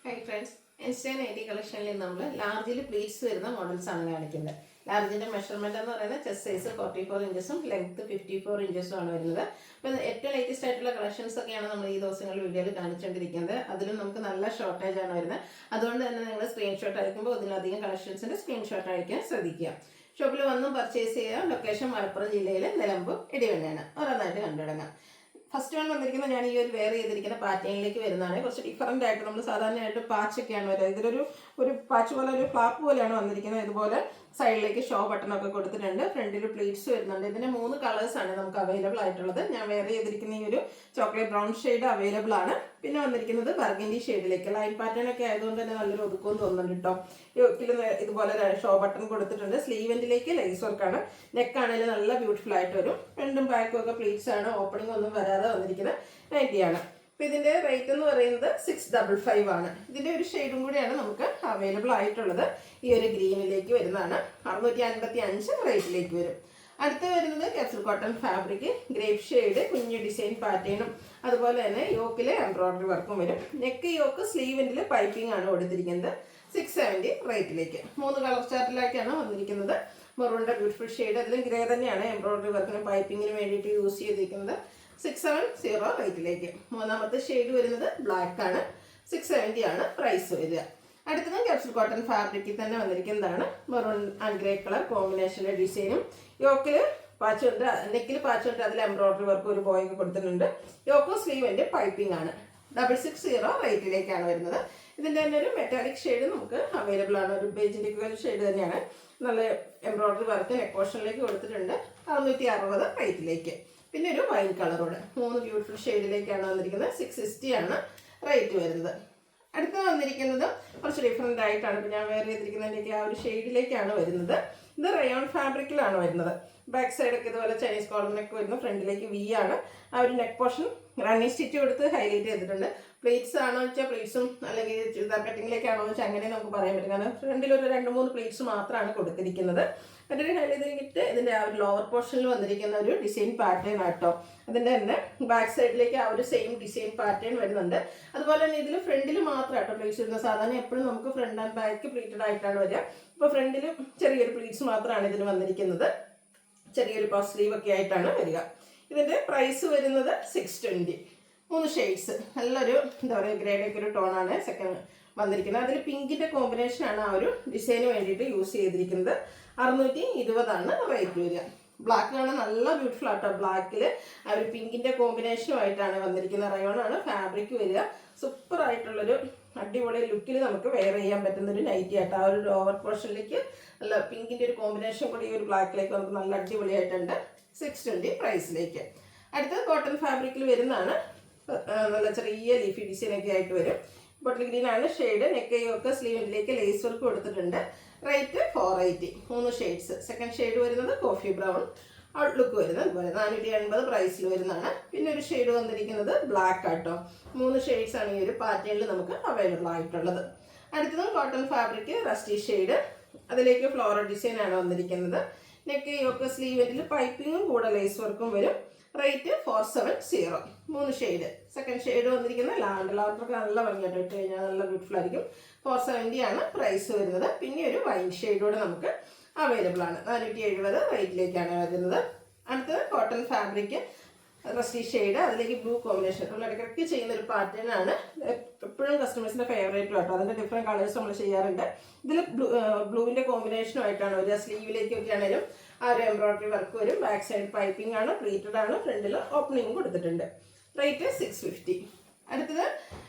Hi friends, ഇൻസ്റ്റൈൻ nightie കളക്ഷനിൽ നമ്മൾ ലാർജിൽ pleats വരുന്ന models ആണ് കാണിക്കുന്നത്. ലാർജിൻ്റെ മെഷർമെൻറ്റ് എന്ന് പറയുന്നത് ചെസ്റ്റ് സൈസ് 44 ഇഞ്ചസും ലെങ്ത് 54 ഇഞ്ചസും ആണ് വരുന്നത്. അപ്പോൾ ഏറ്റവും ലേറ്റസ്റ്റ് ആയിട്ടുള്ള കളക്ഷൻസ് ഒക്കെയാണ് നമ്മൾ ഈ ദിവസങ്ങളിൽ വീഡിയോയിൽ കാണിച്ചുകൊണ്ടിരിക്കുന്നത്. അതിലും നമുക്ക് നല്ല ഷോർട്ടേജ് ആണ് വരുന്നത്. അതുകൊണ്ട് തന്നെ നിങ്ങൾ സ്ക്രീൻഷോട്ട് അയക്കുമ്പോൾ ഇതിലധികം കളക്ഷൻസിൻ്റെ സ്ക്രീൻഷോട്ട് അയക്കാൻ ശ്രദ്ധിക്കുക. ഷോപ്പിൽ വന്നും പർച്ചേസ് ചെയ്യുക. ലൊക്കേഷൻ മലപ്പുറം ജില്ലയിലെ നിലമ്പൂർ ഇടിവണ്ണയാണ്. ഓരോന്നായിട്ട് കണ്ടുപിടങ്ങാം. ഫസ്റ്റ് വൺ വന്നിരിക്കുന്നത് ഞാൻ ഈ ഒരു വെയർ ചെയ്തിരിക്കുന്ന പാറ്റേണിലേക്ക് വരുന്നതാണ്. കുറച്ച് ഡിഫറൻ്റ് ആയിട്ട് നമ്മൾ സാധാരണയായിട്ട് പാച്ചൊക്കെയാണ് വരിക. ഇതിലൊരു പാച്ച് പോലെ ഒരു ഫ്ലാപ്പ് പോലെയാണ് വന്നിരിക്കുന്നത്. ഇതുപോലെ സൈഡിലേക്ക് ഷോ ബട്ടണൊക്കെ കൊടുത്തിട്ടുണ്ട്. ഫ്രണ്ടിൽ പ്ലീറ്റ്സ് വരുന്നുണ്ട്. ഇതിന് 3 കളേഴ്സാണ് നമുക്ക് അവൈലബിൾ ആയിട്ടുള്ളത്. ഞാൻ വെയർ ചെയ്തിരിക്കുന്ന ഈ ഒരു ചോക്ലേറ്റ് ബ്രൗൺ ഷെയ്ഡ് അവൈലബിൾ ആണ്. പിന്നെ വന്നിരിക്കുന്നത് ബർഗൻഡി ഷെയ്ഡിലേക്ക് ലൈൻ പാറ്റേൺ ഒക്കെ ആയതുകൊണ്ട് തന്നെ നല്ലൊരു ഒതുക്കം തോന്നുന്നുണ്ട് കേട്ടോ. യോക്കിൽ ഇതുപോലെ ഷോ ബട്ടൺ കൊടുത്തിട്ടുണ്ട്. സ്ലീവെൻറ്റിലേക്ക് ലേസ് വർക്കാണ്. നെക്കാണെങ്കിലും നല്ല ബ്യൂട്ടിഫുൾ ആയിട്ട് വരും. രണ്ടും ബാക്കും ഒക്കെ പ്ലീറ്റ്സ് ആണ്. ഓപ്പണിംഗ് ഒന്നും വരാതെ വന്നിരിക്കുന്ന നൈറ്റിയാണ്. അപ്പോൾ ഇതിൻ്റെ റേറ്റ് എന്ന് പറയുന്നത് 655 ആണ്. ഇതിൻ്റെ ഒരു ഷെയ്ഡും കൂടിയാണ് നമുക്ക് അവൈലബിൾ ആയിട്ടുള്ളത്. ഈ ഒരു ഗ്രീനിലേക്ക് വരുന്നതാണ്. 655 റേറ്റിലേക്ക് വരും. അടുത്ത് വരുന്നത് capsule cotton fabric grape shade കുഞ്ഞു ഡിസൈൻ പാറ്റേണും അതുപോലെ തന്നെ യോക്കിൽ എംബ്രോയിഡറി വർക്കും വരും. നെക്ക് യോക്ക് സ്ലീവെൻറ്റിൽ പൈപ്പിംഗ് ആണ് കൊടുത്തിരിക്കുന്നത്. 670 റേറ്റിലേക്ക് 3 കളർ ചാർട്ടിലേക്കാണ് വന്നിരിക്കുന്നത്. മെറൂണിൻ്റെ ബ്യൂട്ടിഫുൾ ഷെയ്ഡ് അതിലും ഗ്രേ തന്നെയാണ് എംബ്രോയിഡറി വർക്കിനും പൈപ്പിങ്ങിന് വേണ്ടിയിട്ട് യൂസ് ചെയ്തിരിക്കുന്നത്. 670 റേറ്റിലേക്ക്. മൂന്നാമത്തെ ഷെയ്ഡ് വരുന്നത് ബ്ലാക്ക് ആണ്. 670 ആണ് പ്രൈസ് വരിക. അടുത്തത് കാപ്സൂൾ കോട്ടൺ ഫാബ്രിക്കിൽ തന്നെ വന്നിരിക്കുന്നതാണ്. മെറൂൺ ആൻഡ് ഗ്രേ കളർ കോമ്പിനേഷനിലെ ഡിസൈനും യോക്കിൽ പാച്ചുണ്ട്, നെക്കിൽ പാച്ചുണ്ട്, അതിൽ എംബ്രോയിഡറി വർക്ക് ഒരു ബോയൊക്കെ കൊടുത്തിട്ടുണ്ട്. യോക്കോ സ്ലീവിൻ്റെ പൈപ്പിംഗ് ആണ്. 660 റേറ്റിലേക്കാണ് വരുന്നത്. ഇതിൻ്റെ തന്നെ ഒരു മെറ്റാലിക് ഷെയ്ഡ് നമുക്ക് അവൈലബിൾ ആണ്. ഒരു ബേജിൻ്റെ ഷെയ്ഡ് തന്നെയാണ്. നല്ല എംബ്രോയിഡറി വർക്ക് നെക്ക് പോർഷനിലേക്ക് കൊടുത്തിട്ടുണ്ട്. 660 റേറ്റിലേക്ക്. പിന്നെ ഒരു വൈൻ കളറോട് 3 ബ്യൂട്ടിഫുൾ ഷെയ്ഡിലേക്കാണ് വന്നിരിക്കുന്നത്. 660 ആണ് റേറ്റ് വരുന്നത്. അടുത്ത വന്നിരിക്കുന്നത് കുറച്ച് ഡിഫറെൻ്റ് ആയിട്ടാണ്. ഇപ്പോൾ ഞാൻ വേറെ ചെയ്തിരിക്കുന്നതിൻ്റെയൊക്കെ ആ ഒരു ഷെയ്ഡിലേക്കാണ് വരുന്നത്. ഇത് റയോൺ ഫാബ്രിക്കിലാണ് വരുന്നത്. ബാക്ക് സൈഡൊക്കെ ഇതുപോലെ ചൈനീസ് കോളർ നെക്ക് വരുന്നു. ഫ്രണ്ടിലേക്ക് വി ആണ്. ആ ഒരു നെക്ക് പോർഷൻ റണ്ണിങ് സ്റ്റിച്ച് കൊടുത്ത് ഹൈലൈറ്റ് ചെയ്തിട്ടുണ്ട്. പ്ലീറ്റ്സ് ആണോ വെച്ചാൽ പ്ലീറ്റ്സും അല്ലെങ്കിൽ ചുരിദാർ കട്ടിങ്ങിലേക്കാണോ വെച്ചാൽ അങ്ങനെ നമുക്ക് പറയാൻ പറ്റും. കാരണം ഫ്രണ്ടിലൊരു 2-3 പ്ലീറ്റ്സ് മാത്രമാണ് കൊടുത്തിരിക്കുന്നത്. മറ്റൊരു ഹൈലൈറ്റ് ചെയ്തിട്ട് ഇതിൻ്റെ ആ ഒരു ലോവർ പോർഷനിൽ വന്നിരിക്കുന്ന ഒരു ഡിസൈൻ പാറ്റേൺ ആട്ടോ. അതിൻ്റെ തന്നെ ബാക്ക് സൈഡിലേക്ക് ആ ഒരു സെയിം ഡിസൈൻ പാറ്റേൺ വരുന്നുണ്ട്. അതുപോലെ തന്നെ ഇതിൽ ഫ്രണ്ടിൽ മാത്രമായിട്ടോ പ്ലീറ്റ്സ് വരുന്നത്. സാധാരണ എപ്പോഴും നമുക്ക് ഫ്രണ്ട് ആൻഡ് ബാക്ക് പ്ലീറ്റഡ് ആയിട്ടാണ് വരിക. ഇപ്പോൾ ഫ്രണ്ടിൽ ചെറിയൊരു പ്ലീറ്റ്സ് മാത്രമാണ് ഇതിൽ വന്നിരിക്കുന്നത്. ചെറിയൊരു പഫ് സ്ലീവ് ഒക്കെ ആയിട്ടാണ് വരിക. ഇതിൻ്റെ പ്രൈസ് വരുന്നത് 620. 3 ഷെയ്ഡ്സ് നല്ലൊരു എന്താ പറയുക ഗ്രേഡൊക്കെ ഒരു ടോണാണ് സെക്കൻഡ് വന്നിരിക്കുന്നത്. അതിൽ പിങ്കിൻ്റെ കോമ്പിനേഷനാണ് ആ ഒരു ഡിസൈന് വേണ്ടിയിട്ട് യൂസ് ചെയ്തിരിക്കുന്നത്. 620 റേറ്റ് വരിക. ബ്ലാക്ക് ആണ് നല്ല ബ്യൂട്ടിഫുൾ ആട്ടോ. ബ്ലാക്കിൽ ആ ഒരു പിങ്കിൻ്റെ കോമ്പിനേഷനുമായിട്ടാണ് വന്നിരിക്കുന്നത്. റയോണാണ് ഫാബ്രിക് വരിക. സൂപ്പർ ആയിട്ടുള്ളൊരു അടിപൊളി ലുക്കിൽ നമുക്ക് വെയർ ചെയ്യാൻ പറ്റുന്നൊരു നൈറ്റി ആയിട്ട്. ആ ഒരു ലോവർ പോർഷനിലേക്ക് നല്ല പിങ്കിൻ്റെ ഒരു കോമ്പിനേഷൻ കൂടി ഈ ഒരു ബ്ലാക്കിലേക്ക് നമുക്ക് നല്ല അടിപൊളിയായിട്ടുണ്ട്. 620 പ്രൈസിലേക്ക്. അടുത്തത് കോട്ടൺ ഫാബ്രിക്കിൽ വരുന്നതാണ്. നല്ല ചെറിയ ലീഫി ഡിസൈനൊക്കെ ആയിട്ട് വരും. ബോട്ടിൽ ഗ്രീൻ ആണ് ഷെയ്ഡ്. നെക്കയൊക്കെ സ്ലീവിലേക്ക് ലേസ് വർക്ക് കൊടുത്തിട്ടുണ്ട്. റേറ്റ് 480. 3 ഷെയ്ഡ്സ്. സെക്കൻഡ് ഷെയ്ഡ് വരുന്നത് കോഫി ബ്രൗൺ ഔട്ട്ലുക്ക് വരുന്നത്. അതുപോലെ 480 പ്രൈസിൽ വരുന്നതാണ്. പിന്നെ ഒരു ഷെയ്ഡ് വന്നിരിക്കുന്നത് ബ്ലാക്ക് ആട്ടോ. 3 ഷെയ്ഡ്സ് ആണ് ഈ ഒരു പാറ്റേണിൽ നമുക്ക് അവൈലബിൾ ആയിട്ടുള്ളത്. അടുത്തതും കോട്ടൺ ഫാബ്രിക് റസ്റ്റി ഷെയ്ഡ്. അതിലേക്ക് ഫ്ലോറൽ ഡിസൈൻ ആണ് വന്നിരിക്കുന്നത്. നെക്ക് യോക്ക് സ്ലീവെൻറ്റിൽ പൈപ്പിങ്ങും കൂടെ ലേസ് വർക്കും വരും. റേറ്റ് 470. 3 ഷെയ്ഡ്. സെക്കൻഡ് ഷെയ്ഡ് വന്നിരിക്കുന്നത് ലാവൻഡർക്ക് നല്ല ഭംഗിയായിട്ട് ഇട്ട് കഴിഞ്ഞാൽ നല്ല ബ്യൂട്ടിഫുൾ ആയിരിക്കും. 470 ആണ് പ്രൈസ് വരുന്നത്. പിന്നെ ഒരു വൈൻ ഷെയ്ഡോടെ നമുക്ക് അവൈലബിൾ ആണ്. 470 റേറ്റിലേക്കാണ് വരുന്നത്. അടുത്തത് കോട്ടൺ ഫാബ്രിക് റസ്റ്റി ഷെയ്ഡ്. അതിലേക്ക് ബ്ലൂ കോമ്പിനേഷൻ നമ്മൾ ഇടയ്ക്കിടയ്ക്ക് ചെയ്യുന്ന ഒരു പാറ്റേൺ ആണ്. എപ്പോഴും കസ്റ്റമേഴ്സിൻ്റെ ഫേവറേറ്റും ആട്ടോ. അതിൻ്റെ ഡിഫറെൻറ്റ് കളേഴ്സ് നമ്മൾ ചെയ്യാറുണ്ട്. ഇതിൽ ബ്ലൂവിൻ്റെ കോമ്പിനേഷനുമായിട്ടാണ് വരിക. സ്ലീവിലേക്കൊക്കെ ആണെങ്കിലും ആ ഒരു എംബ്രോയിഡറി വർക്ക് വരും. ബാക്ക് സൈഡ് പൈപ്പിംഗ് ആണ്. പ്ലീറ്റഡ് ആണ്. ഫ്രണ്ടിൽ ഓപ്പണിംഗ് കൊടുത്തിട്ടുണ്ട്. റേറ്റ് 650. അടുത്തത്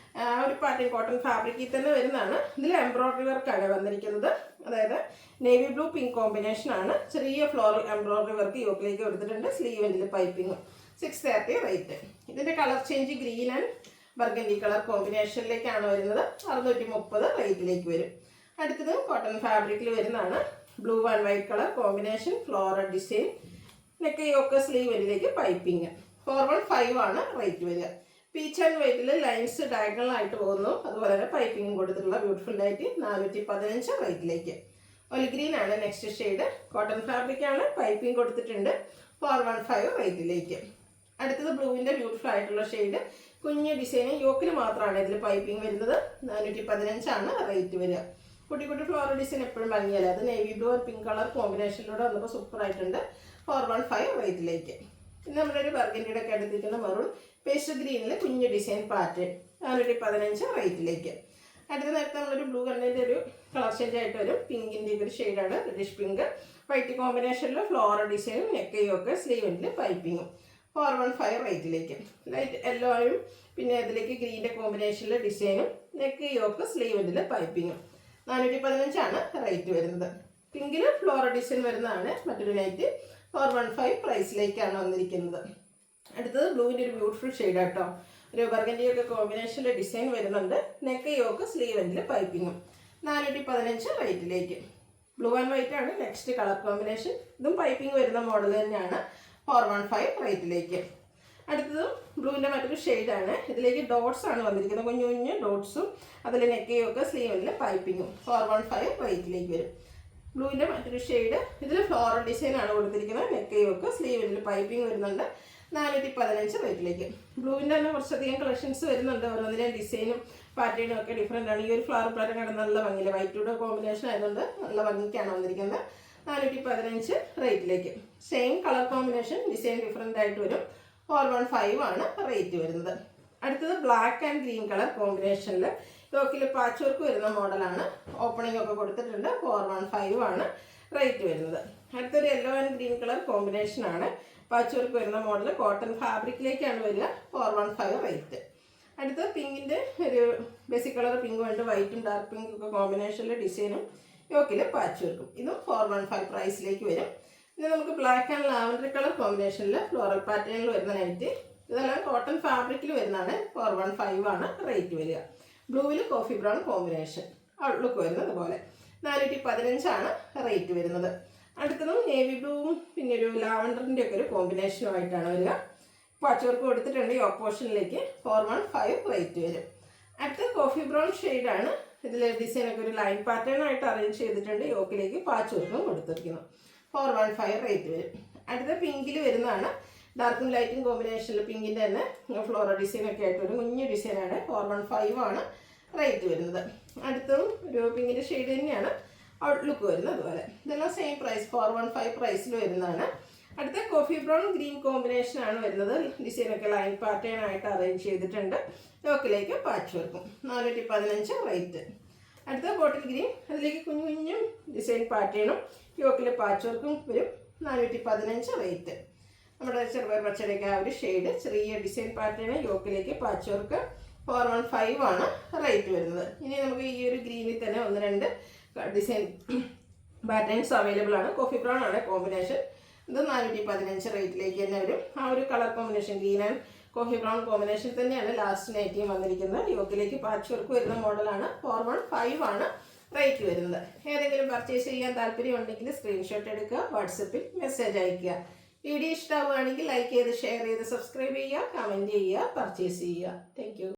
ഒരു പാറ്റേൺ കോട്ടൺ ഫാബ്രിക്കിൽ തന്നെ വരുന്നതാണ്. ഇതിൽ എംബ്രോയിഡറി വർക്കാണ് വന്നിരിക്കുന്നത്. അതായത് നേവി ബ്ലൂ പിങ്ക് കോമ്പിനേഷൻ ആണ്. ചെറിയ ഫ്ലോറൽ എംബ്രോയിഡറി വർക്ക് യോക്കിലേക്ക് കൊടുത്തിട്ടുണ്ട്. സ്ലീവെൻറ്റിൽ പൈപ്പിംഗ്. 630 റേറ്റ്. ഇതിൻ്റെ colour change green and burgundy colour കോമ്പിനേഷനിലേക്കാണ് വരുന്നത്. 630 റേറ്റിലേക്ക് വരും. അടുത്തത് കോട്ടൺ ഫാബ്രിക്കിൽ വരുന്നതാണ്. Blue and white colour combination floral design. Neck yoke സ്ലീവെൻറ്റിലേക്ക് പൈപ്പിംഗ്. 415 ആണ് റേറ്റ് വരിക. പീച്ച് ആൻഡ് വൈറ്റിൽ ലൈൻസ് ഡയഗണൽ ആയിട്ട് പോകുന്നു. അതുപോലെ തന്നെ പൈപ്പിംഗും കൊടുത്തിട്ടുള്ള ബ്യൂട്ടിഫുൾ നൈറ്റി. 415 റേറ്റിലേക്ക്. ഒലി ഗ്രീൻ ആണ് നെക്സ്റ്റ് ഷെയ്ഡ്. കോട്ടൺ ഫാബ്രിക് ആണ്. പൈപ്പിംഗ് കൊടുത്തിട്ടുണ്ട്. 415 റേറ്റിലേക്ക്. അടുത്തത് ബ്ലൂവിൻ്റെ ബ്യൂട്ടിഫുൾ ആയിട്ടുള്ള ഷെയ്ഡ് കുഞ്ഞ് ഡിസൈൻ യോക്കിൽ മാത്രമാണ് ഇതിൽ പൈപ്പിംഗ് വരുന്നത്. 415 റേറ്റ് വരിക. കുട്ടി കുട്ടി ഫ്ലോറൽ ഡിസൈൻ എപ്പോഴും ഭംഗിയല്ലേ. അത് നേവി ബ്ലൂ പിങ്ക് കളർ കോമ്പിനേഷനിലൂടെ വന്നപ്പോൾ സൂപ്പറായിട്ടുണ്ട്. 415 റേറ്റിലേക്ക്. പിന്നെ നമ്മുടെ ഒരു ബർഗൻഡിയുടെ ഒക്കെ എടുത്തിരിക്കുന്ന മെറൂൺ പേസ്റ്റ് ഗ്രീനിൽ കുഞ്ഞ് ഡിസൈൻ പാറ്റേൺ 415 റേറ്റിലേക്ക്. അടുത്ത നേരത്തെ നമ്മളൊരു ബ്ലൂ കണ്ടതിൻ്റെ ഒരു കളർ ചേഞ്ച് ആയിട്ട് വരും. പിങ്കിൻ്റെ ഒരു ഷെയ്ഡാണ് റിഡിഷ് പിങ്ക്. വൈറ്റ് കോമ്പിനേഷനിൽ ഫ്ലോറൽ ഡിസൈനും നെക്കയൊക്കെ സ്ലീവിൻ്റെ പൈപ്പിങ്ങും 415 റേറ്റിലേക്ക്. ലൈറ്റ് യെല്ലോ ആയും പിന്നെ അതിലേക്ക് ഗ്രീൻ്റെ കോമ്പിനേഷനിൽ ഡിസൈനും നെക്ക് യോക്ക് സ്ലീവിൻ്റെ പൈപ്പിങ്ങും 415 റേറ്റ് വരുന്നത്. പിങ്കിൽ ഫ്ലോറൽ ഡിസൈൻ വരുന്നതാണ് മറ്റൊരു നൈറ്റ്. 415 പ്രൈസിലേക്കാണ് വന്നിരിക്കുന്നത്. അടുത്തത് ബ്ലൂവിൻ്റെ ഒരു ബ്യൂട്ടിഫുൾ ഷെയ്ഡ് കേട്ടോ. ഒരു ബർഗൻഡിയൊക്കെ കോമ്പിനേഷനിൽ ഡിസൈൻ വരുന്നുണ്ട്. നെക്ക് യോക്ക് സ്ലീവിൻ്റെ പൈപ്പിങ്ങും 415 റേറ്റിലേക്ക്. ബ്ലൂ ആൻഡ് വൈറ്റ് ആണ് നെക്സ്റ്റ് കളർ കോമ്പിനേഷൻ. ഇതും പൈപ്പിംഗ് വരുന്ന മോഡൽ തന്നെയാണ്. 415 റേറ്റിലേക്ക്. അടുത്തതും ബ്ലൂവിൻ്റെ മറ്റൊരു ഷെയ്ഡാണ്. ഇതിലേക്ക് ഡോട്ട്സ് ആണ് വന്നിരിക്കുന്നത്. കുഞ്ഞു കുഞ്ഞു ഡോട്ട്സും അതിൽ നെക്കയൊക്കെ സ്ലീവിൽ പൈപ്പിങ്ങും 415 റേറ്റിലേക്ക് വരും. ബ്ലൂവിൻ്റെ മറ്റൊരു ഷെയ്ഡ്. ഇതിൽ ഫ്ലോറൽ ഡിസൈൻ ആണ് കൊടുത്തിരിക്കുന്നത്. നെക്കയൊക്കെ സ്ലീവിൽ പൈപ്പിംഗ് വരുന്നുണ്ട്. 415 റേറ്റിലേക്ക്. ബ്ലൂവിൻ്റെ തന്നെ കുറച്ചധികം കളക്ഷൻസ് വരുന്നുണ്ട്. ഓരോന്നിൻ്റെ ഡിസൈനും പാറ്റേണും ഒക്കെ ഡിഫറെൻ്റ് ആണ്. ഈ ഒരു ഫ്ലവർ പാറ്റേൺ കാണാൻ നല്ല ഭംഗിയില്ല. വൈറ്റൂടെ കോമ്പിനേഷൻ ആയതുകൊണ്ട് നല്ല ഭംഗിക്കാണ് വന്നിരിക്കുന്നത്. 415 റേറ്റിലേക്ക്. Same colour combination design different ആയിട്ട് വരും. 415 റേറ്റ് വരുന്നത്. അടുത്തത് ബ്ലാക്ക് ആൻഡ് ഗ്രീൻ കളർ കോമ്പിനേഷനിൽ യോക്കിൽ പാച്ച് വർക്ക് വരുന്ന മോഡലാണ്. ഓപ്പണിംഗ് ഒക്കെ കൊടുത്തിട്ടുണ്ട്. 415 റേറ്റ് വരുന്നത്. അടുത്തൊരു യെല്ലോ ആൻഡ് ഗ്രീൻ കളർ കോമ്പിനേഷനാണ്. പാച്ച് വർക്ക് വരുന്ന മോഡൽ കോട്ടൺ ഫാബ്രിക്കിലേക്കാണ് വരിക. 415 റേറ്റ്. അടുത്ത പിങ്കിൻ്റെ ഒരു ബേസിക് കളർ പിങ്കും ഉണ്ട്. വൈറ്റും ഡാർക്ക് പിങ്കും ഒക്കെ കോമ്പിനേഷനിൽ ഡിസൈനും യോക്കിൽ പാച്ച് വർക്കും. ഇതും 415 പ്രൈസിലേക്ക് വരും. ഇനി നമുക്ക് ബ്ലാക്ക് ആൻഡ് ലാവൻഡർ കളർ കോമ്പിനേഷനിൽ ഫ്ലോറൽ പാറ്റേണിൽ വരുന്ന നൈറ്റ്. ഇതെല്ലാം കോട്ടൺ ഫാബ്രിക്കിൽ വരുന്നതാണ്. 415 റേറ്റ് വരിക. ബ്ലൂവിൽ കോഫി ബ്രൗൺ കോമ്പിനേഷൻ ഔട്ട്ലുക്ക് വരുന്നത് പോലെ 415 റേറ്റ് വരുന്നത്. അടുത്തതും നേവി ബ്ലൂവും പിന്നെ ഒരു ലാവൻഡറിൻ്റെ ഒക്കെ ഒരു കോമ്പിനേഷനുമായിട്ടാണ് വരിക. പാച്ച് വർക്ക് കൊടുത്തിട്ടുണ്ട്. ഈ ഓപ്പോഷനിലേക്ക് 415 റേറ്റ് വരും. അടുത്ത കോഫി ബ്രൗൺ ഷെയ്ഡാണ്. ഇതിൽ ഡിസൈനൊക്കെ ഒരു ലൈൻ പാറ്റേൺ ആയിട്ട് അറേഞ്ച് ചെയ്തിട്ടുണ്ട്. യോക്കിലേക്ക് പാച്ച് വർക്കും കൊടുത്തിരിക്കുന്നു. 415 റേറ്റ് വരും. അടുത്ത പിങ്കിൽ വരുന്നതാണ്. ഡാർക്കും ലൈറ്റും കോമ്പിനേഷനിൽ പിങ്കിൻ്റെ തന്നെ ഫ്ലോറൽ ഡിസൈനൊക്കെ ആയിട്ട് ഒരു കുഞ്ഞു ഡിസൈനാണ്. 415 റേറ്റ് വരുന്നത്. അടുത്തതും ഒരു പിങ്കിൻ്റെ ഷെയ്ഡ് തന്നെയാണ് ഔട്ട്ലുക്ക് വരുന്നത്. അതുപോലെ ഇതെല്ലാം സെയിം പ്രൈസ് 415 പ്രൈസിൽ വരുന്നതാണ്. അടുത്ത കോഫി ബ്രൗൺ ഗ്രീൻ കോമ്പിനേഷനാണ് വരുന്നത്. ഡിസൈനൊക്കെ ലൈൻ പാറ്റേൺ ആയിട്ട് അറേഞ്ച് ചെയ്തിട്ടുണ്ട്. യോക്കിലേക്ക് പാച്ച് വർക്കും 415 റേറ്റ്. അടുത്ത ബോട്ടിൽ ഗ്രീൻ. അതിലേക്ക് കുഞ്ഞു കുഞ്ഞും ഡിസൈൻ പാറ്റേണും യോക്കിൽ പാച്ച് വർക്കും വരും. 415 റേറ്റ്. നമ്മുടെ ചെറുപയർ പച്ചടിയൊക്കെ ആ ഒരു ഷെയ്ഡ് ചെറിയ ഡിസൈൻ പാറ്റേൺ യോക്കിലേക്ക് പാച്ച് വർക്ക് 415 റേറ്റ് വരുന്നത്. ഇനി നമുക്ക് ഈ ഒരു ഗ്രീനിൽ തന്നെ 1-2 ഡിസൈൻ പാറ്റേൺസ് അവൈലബിൾ ആണ്. കോഫി ബ്രൗൺ ആണ് കോമ്പിനേഷൻ. ഇത് 415 റേറ്റിലേക്ക് തന്നെ വരും. ആ ഒരു colour combination green and coffee brown combination തന്നെയാണ് ലാസ്റ്റ് നൈറ്റിയും വന്നിരിക്കുന്നത്. യോക്കിലേക്ക് പാച്ച് വർക്ക് വരുന്ന മോഡലാണ്. 415 റേറ്റ് വരുന്നത്. ഏതെങ്കിലും പർച്ചേസ് ചെയ്യാൻ താല്പര്യമുണ്ടെങ്കിൽ സ്ക്രീൻഷോട്ട് എടുക്കുക. വാട്സപ്പിൽ മെസ്സേജ് അയയ്ക്കുക. വീഡിയോ ഇഷ്ടമാവുകയാണെങ്കിൽ ലൈക്ക് ചെയ്ത് ഷെയർ ചെയ്ത് സബ്സ്ക്രൈബ് ചെയ്യുക, കമൻറ്റ് ചെയ്യുക, പർച്ചേസ് ചെയ്യുക. താങ്ക്